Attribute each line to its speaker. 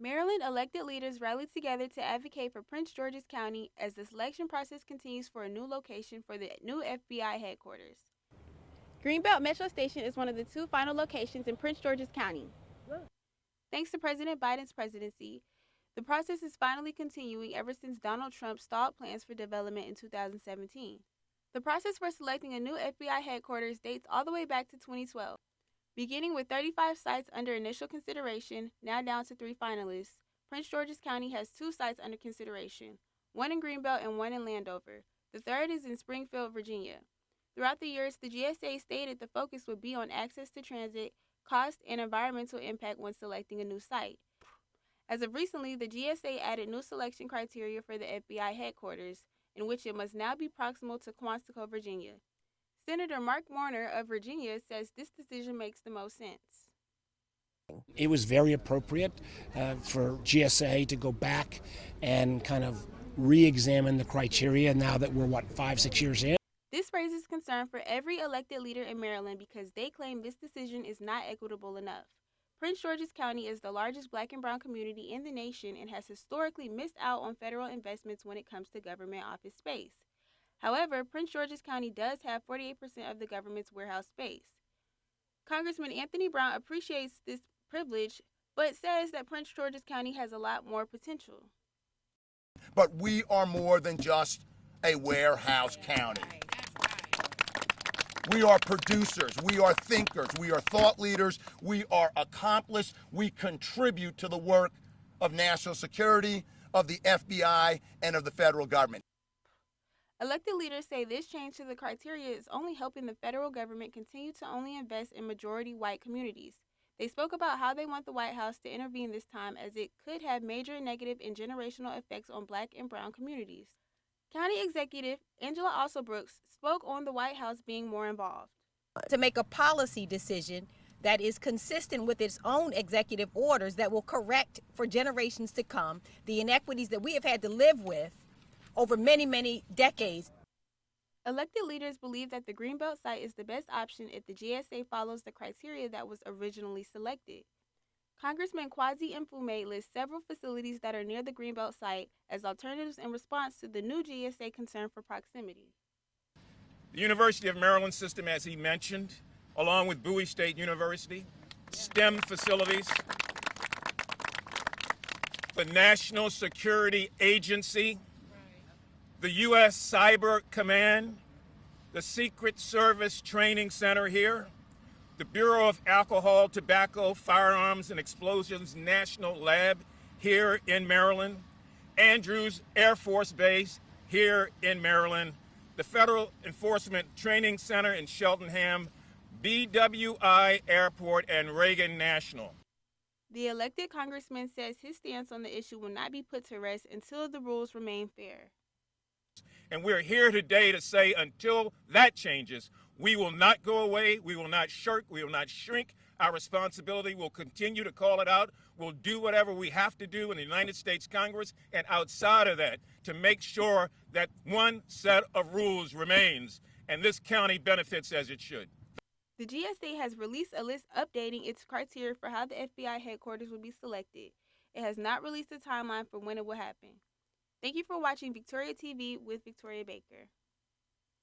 Speaker 1: Maryland elected leaders rallied together to advocate for Prince George's County as the selection process continues for a new location for the new FBI headquarters. Greenbelt Metro Station is one of the two final locations in Prince George's County. Thanks to President Biden's presidency, the process is finally continuing ever since Donald Trump stalled plans for development in 2017. The process for selecting a new FBI headquarters dates all the way back to 2012. Beginning with 35 sites under initial consideration, now down to 3 finalists, Prince George's County has 2 sites under consideration, one in Greenbelt and one in Landover. The third is in Springfield, Virginia. Throughout the years, the GSA stated the focus would be on access to transit, cost, and environmental impact when selecting a new site. As of recently, the GSA added new selection criteria for the FBI headquarters, in which it must now be proximal to Quantico, Virginia. Senator Mark Warner of Virginia says this decision makes the most sense.
Speaker 2: It was very appropriate for GSA to go back and kind of re-examine the criteria now that we're, 5-6 years in.
Speaker 1: This raises concern for every elected leader in Maryland because they claim this decision is not equitable enough. Prince George's County is the largest black and brown community in the nation and has historically missed out on federal investments when it comes to government office space. However, Prince George's County does have 48% of the government's warehouse space. Congressman Anthony Brown appreciates this privilege, but says that Prince George's County has a lot more potential.
Speaker 3: But we are more than just a warehouse county. We are producers, we are thinkers, we are thought leaders, we are accomplished, we contribute to the work of national security, of the FBI, and of the federal government.
Speaker 1: Elected leaders say this change to the criteria is only helping the federal government continue to only invest in majority white communities. They spoke about how they want the White House to intervene this time as it could have major negative and generational effects on black and brown communities. County Executive Angela Alsobrooks spoke on the White House being more involved.
Speaker 4: To make a policy decision that is consistent with its own executive orders that will correct for generations to come the inequities that we have had to live with over many, many decades.
Speaker 1: Elected leaders believe that the Greenbelt site is the best option if the GSA follows the criteria that was originally selected. Congressman Kwasi Mfume lists several facilities that are near the Greenbelt site as alternatives in response to the new GSA concern for proximity.
Speaker 5: The University of Maryland system, as he mentioned, along with Bowie State University, STEM facilities, the National Security Agency, the U.S. Cyber Command, the Secret Service Training Center here, the Bureau of Alcohol, Tobacco, Firearms, and Explosions National Lab here in Maryland, Andrews Air Force Base here in Maryland, the Federal Enforcement Training Center in Cheltenham, BWI Airport, and Reagan National.
Speaker 1: The elected congressman says his stance on the issue will not be put to rest until the rules remain fair.
Speaker 5: And we're here today to say until that changes, we will not go away, we will not shirk, we will not shrink our responsibility. We'll continue to call it out. We'll do whatever we have to do in the United States Congress and outside of that to make sure that one set of rules remains and this county benefits as it should.
Speaker 1: The GSA has released a list updating its criteria for how the FBI headquarters will be selected. It has not released a timeline for when it will happen. Thank you for watching Victoria TV with Victoria Baker.